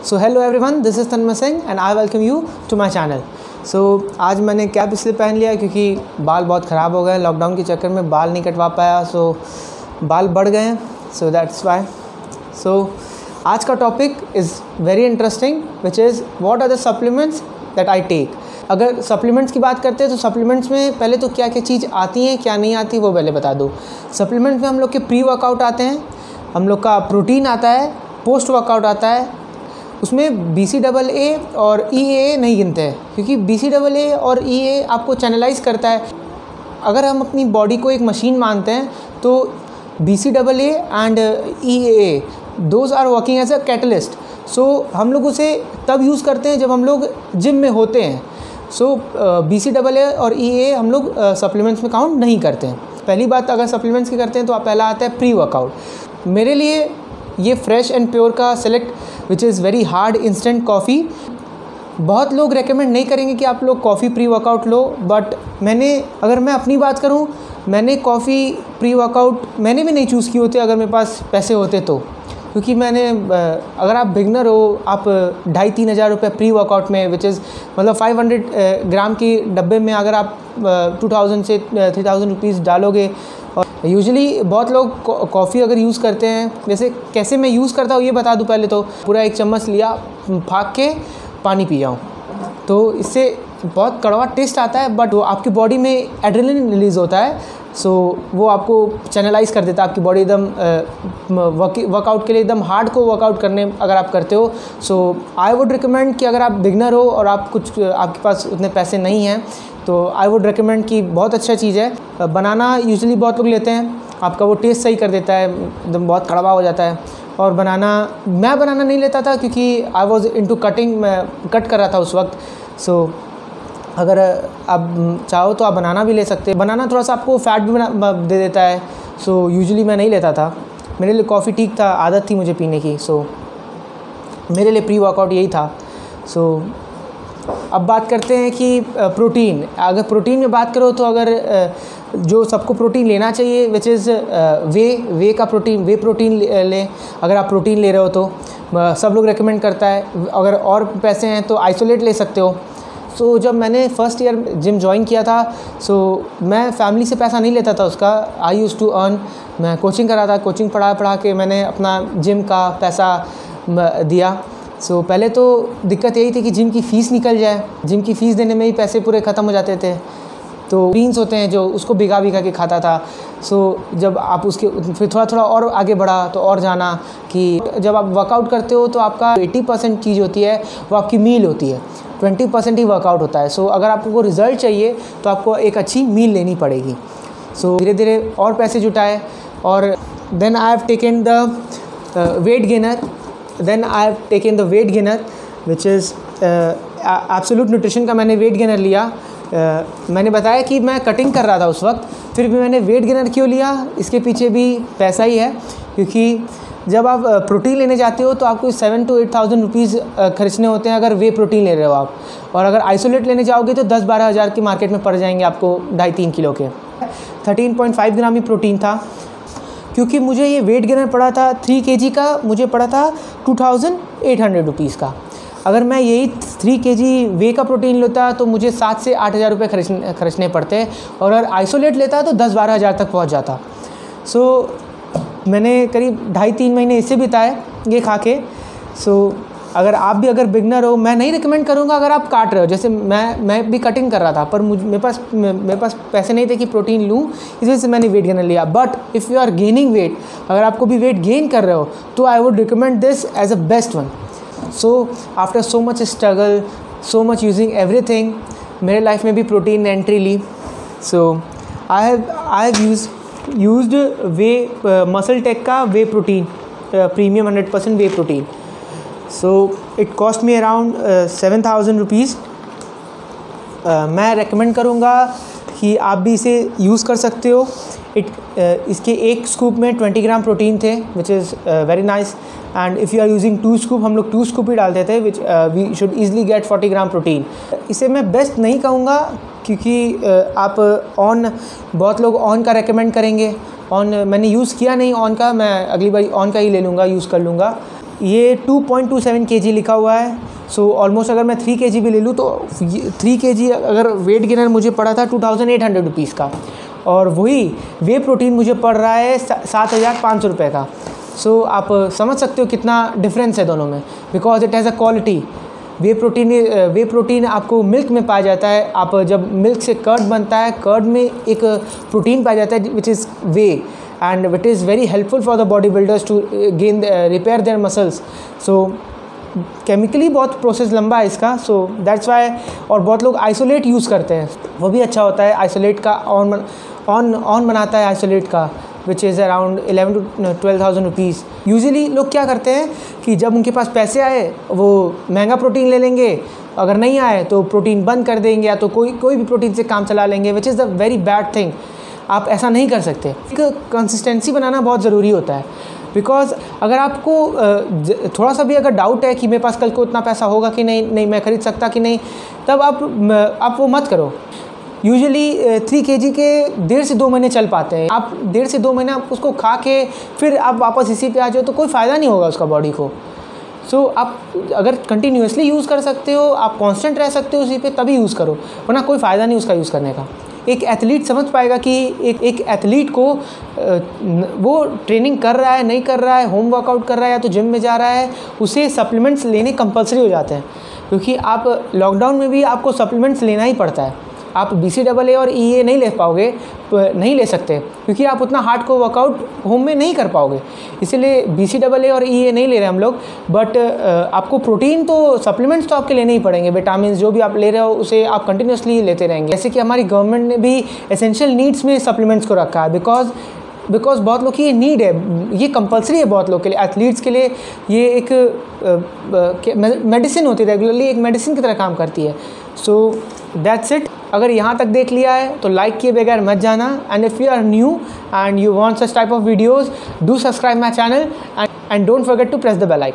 So hello everyone, this is Tanmay Singh and I welcome you to my channel. So आज मैंने cap इसलिए पहन लिया क्योंकि बाल बहुत ख़राब हो गए। लॉकडाउन के चक्कर में बाल नहीं कटवा पाया, सो बाल बढ़ गए हैं, सो दैट्स वाई। सो आज का topic is very interesting which is what are the supplements that I take. अगर सप्लीमेंट्स की बात करते हैं तो सप्लीमेंट्स में पहले तो क्या क्या चीज़ आती हैं, क्या नहीं आती, वो पहले बता दूँ। सप्लीमेंट्स में हम लोग के प्री वर्कआउट आते हैं, हम लोग का प्रोटीन आता है, पोस्ट वर्कआउट आता है। उसमें BCAA और EAA नहीं गिनते हैं क्योंकि BCAA और EAA आपको चैनलाइज करता है। अगर हम अपनी बॉडी को एक मशीन मानते हैं तो BCAA and EAA those are working as a catalyst. So हम लोग उसे तब यूज़ करते हैं जब हम लोग जिम में होते हैं। सो BCAA और EAA हम लोग सप्लीमेंट्स में काउंट नहीं करते हैं। पहली बात, अगर सप्लीमेंट्स की करते हैं तो पहला आता है प्री वर्कआउट। मेरे लिए ये फ्रेश एंड प्योर का select which is very hard instant coffee. बहुत लोग रेकमेंड नहीं करेंगे कि आप लोग coffee pre workout low, but अगर मैं अपनी बात करूं, मैंने कॉफ़ी प्री वर्कआउट मैंने भी नहीं चूज़ किए होते अगर मेरे पास पैसे होते तो। क्योंकि अगर आप बिगनर हो, आप 2,500-3 हज़ार रुपये प्री वर्कआउट में विच इज़ मतलब 500 ग्राम की डब्बे में अगर आप 2,000 से 3,000 रुपीज़ डालोगे। और यूजुअली बहुत लोग कॉफ़ी अगर यूज़ करते हैं, जैसे कैसे मैं यूज़ करता हूँ ये बता दूँ। पहले तो पूरा 1 चम्मच लिया, फाँक के पानी पी जाऊँ, तो इससे बहुत कड़वा टेस्ट आता है, बट वो आपकी बॉडी में एड्रेनलिन रिलीज़ होता है। सो वो आपको चैनलाइज कर देता है, आपकी बॉडी एकदम वर्कआउट के लिए एकदम हार्ड को वर्कआउट करने अगर आप करते हो। सो आई वुड रिकमेंड कि अगर आप बिगनर हो और आपके पास उतने पैसे नहीं हैं तो आई वुड रिकमेंड कि बहुत अच्छा चीज़ है। बनाना यूजुअली बहुत लोग लेते हैं, आपका वो टेस्ट सही कर देता है, एकदम बहुत कड़वा हो जाता है। और मैं बनाना नहीं लेता था क्योंकि आई वॉज इनटू कटिंग, मैं कट कर रहा था उस वक्त। सो अगर आप चाहो तो आप बनाना भी ले सकते हैं। बनाना थोड़ा सा आपको फ़ैट भी दे देता है। सो यूजुअली मैं नहीं लेता था, मेरे लिए कॉफ़ी ठीक था, आदत थी मुझे पीने की। सो मेरे लिए प्री वर्कआउट यही था। सो अब बात करते हैं कि प्रोटीन। अगर प्रोटीन में बात करो तो अगर जो सबको प्रोटीन लेना चाहिए विच इज़ वे प्रोटीन ले। अगर आप प्रोटीन ले रहे हो तो सब लोग रेकमेंड करता है। अगर और पैसे हैं तो आइसोलेट ले सकते हो। सो जब मैंने फर्स्ट ईयर जिम ज्वाइन किया था, सो मैं फैमिली से पैसा नहीं लेता था उसका। आई यूज़ टू अर्न, मैं कोचिंग करा था, कोचिंग पढ़ा के मैंने अपना जिम का पैसा दिया। सो पहले तो दिक्कत यही थी कि जिम की फ़ीस निकल जाए, जिम की फ़ीस देने में ही पैसे पूरे ख़त्म हो जाते थे। तो बीन्स होते हैं जो उसको भिगा के खाता था। सो जब आप उसके फिर थोड़ा और आगे बढ़ा तो और जाना कि जब आप वर्कआउट करते हो तो आपका 80% चीज़ होती है वो आपकी मील होती है, 20% ही वर्कआउट होता है। सो अगर आपको रिज़ल्ट चाहिए तो आपको एक अच्छी मील लेनी पड़ेगी। सो धीरे धीरे और पैसे जुटाए और then I have taken the weight gainer which is absolute nutrition का। मैंने वेट गेनर लिया। मैंने बताया कि मैं कटिंग कर रहा था उस वक्त, फिर भी मैंने वेट गेनर क्यों लिया, इसके पीछे भी पैसा ही है। क्योंकि जब आप प्रोटीन लेने जाते हो तो आपको 7,000 to 8,000 रुपीज़ खर्चने होते हैं अगर वे प्रोटीन ले रहे हो आप। और अगर आइसोलेट लेने जाओगे तो 10-12 हज़ार की मार्केट में पड़ जाएंगे आपको 2.5-3 किलो के। 13.5 ग्राम ही प्रोटीन था। क्योंकि मुझे ये वेट गेनर पड़ा था 3 kg का, मुझे पड़ा था 2,800 रुपीज़ का। अगर मैं यही 3 kg वे का प्रोटीन लेता तो मुझे 7 से 8 हज़ार रुपये खर्चने पड़ते, और अगर आइसोलेट लेता तो 10-12 हज़ार तक पहुंच जाता। सो मैंने करीब 2.5-3 महीने इससे बिताए ये खा के। सो अगर बिगनर हो, मैं नहीं रिकमेंड करूँगा अगर आप काट रहे हो। जैसे मैं भी कटिंग कर रहा था, पर मेरे पास पैसे नहीं थे कि प्रोटीन लूँ, इस वजह से मैंने वेट गेनर लिया। But if you are gaining weight, अगर आपको भी वेट गेन कर रहे हो तो I would recommend this as a best one. So after so much struggle, so much using everything, मेरे लाइफ में भी प्रोटीन एंट्री ली। So I have used whey MuscleTech का whey protein, premium 100% whey protein. So it cost me around 7,000 rupees. मैं recommend करूँगा कि आप भी इसे यूज़ कर सकते हो। इसके एक स्कूप में 20 ग्राम प्रोटीन थे which is very nice. And if you are using 2 scoop, हम लोग 2 स्कूप ही डालते थे, which we should easily get 40 gram protein. इसे मैं बेस्ट नहीं कहूँगा क्योंकि बहुत लोग ऑन का रेकमेंड करेंगे। ऑन मैंने यूज़ किया नहीं ऑन का, मैं अगली बार ऑन का ही ले लूँगा, यूज़ कर लूँगा। ये 2.27 kg लिखा हुआ है। सो ऑलमोस्ट अगर मैं 3 kg भी ले लूँ तो 3 kg अगर वेट गेनर मुझे पड़ा था 2800 रुपीज़ का, और वही वे प्रोटीन मुझे पड़ रहा है 7500 रुपये का। सो आप समझ सकते हो कितना डिफरेंस है दोनों में, because it has a quality. Way protein आपको मिल्क में पाया जाता है। आप जब मिल्क से कर्ड बनता है, कर्ड में एक प्रोटीन पाया जाता है which is whey, and it is very helpful for the body builders to gain repair their muscles. So chemically बहुत प्रोसेस लंबा है इसका, सो दैट्स वाई। और बहुत लोग आइसोलेट यूज़ करते हैं, वो भी अच्छा होता है। आइसोलेट का ऑन बनाता है आइसोलेट का, which is around 11 to 12,000 rupees. Usually लोग क्या करते हैं कि जब उनके पास पैसे आए वो महंगा प्रोटीन ले लेंगे, अगर नहीं आए तो प्रोटीन बंद कर देंगे, या तो कोई भी प्रोटीन से काम चला लेंगे, which is the very bad thing. आप ऐसा नहीं कर सकते। एक कंसिस्टेंसी बनाना बहुत ज़रूरी होता है, बिकॉज अगर आपको थोड़ा सा भी अगर डाउट है कि मेरे पास कल को इतना पैसा होगा कि नहीं मैं ख़रीद सकता कि नहीं, तब आप वो मत करो। यूजुअली 3 kg के 1.5 से 2 महीने चल पाते हैं। आप 1.5 से 2 महीने आप उसको खा के फिर आप वापस इसी पे आ जाओ तो कोई फ़ायदा नहीं होगा उसका बॉडी को। सो आप अगर कंटिन्यूसली यूज़ कर सकते हो, आप कांस्टेंट रह सकते हो उसी पे, तभी यूज़ करो, वरना कोई फ़ायदा नहीं उसका यूज़ करने का। एक एथलीट समझ पाएगा कि एक एथलीट को वो ट्रेनिंग कर रहा है नहीं कर रहा है, होम वर्कआउट कर रहा है या तो जिम में जा रहा है, उसे सप्लीमेंट्स लेने कंपलसरी हो जाते हैं। क्योंकि आप लॉकडाउन में भी आपको सप्लीमेंट्स लेना ही पड़ता है। आप BCAA और EA नहीं ले पाओगे, नहीं ले सकते, क्योंकि आप उतना हार्ड को वर्कआउट होम में नहीं कर पाओगे। इसीलिए BCAA और EA नहीं ले रहे हम लोग। बट आपको प्रोटीन तो सप्लीमेंट्स तो आपके लेने ही पड़ेंगे। विटामिन जो भी आप ले रहे हो उसे आप कंटिन्यूसली लेते रहेंगे। जैसे कि हमारी गवर्नमेंट ने भी एसेंशियल नीड्स में सप्लीमेंट्स को रखा है, बिकॉज बहुत लोग की ये नीड है, ये कंपलसरी है बहुत लोग के लिए। एथलीट्स के लिए ये एक मेडिसिन होती है, रेगुलरली एक मेडिसिन की तरह काम करती है। So that's it. अगर यहाँ तक देख लिया है तो लाइक किए बगैर मत जाना, and if you are new and you want such type of videos, do subscribe my channel and don't forget to press the bell icon.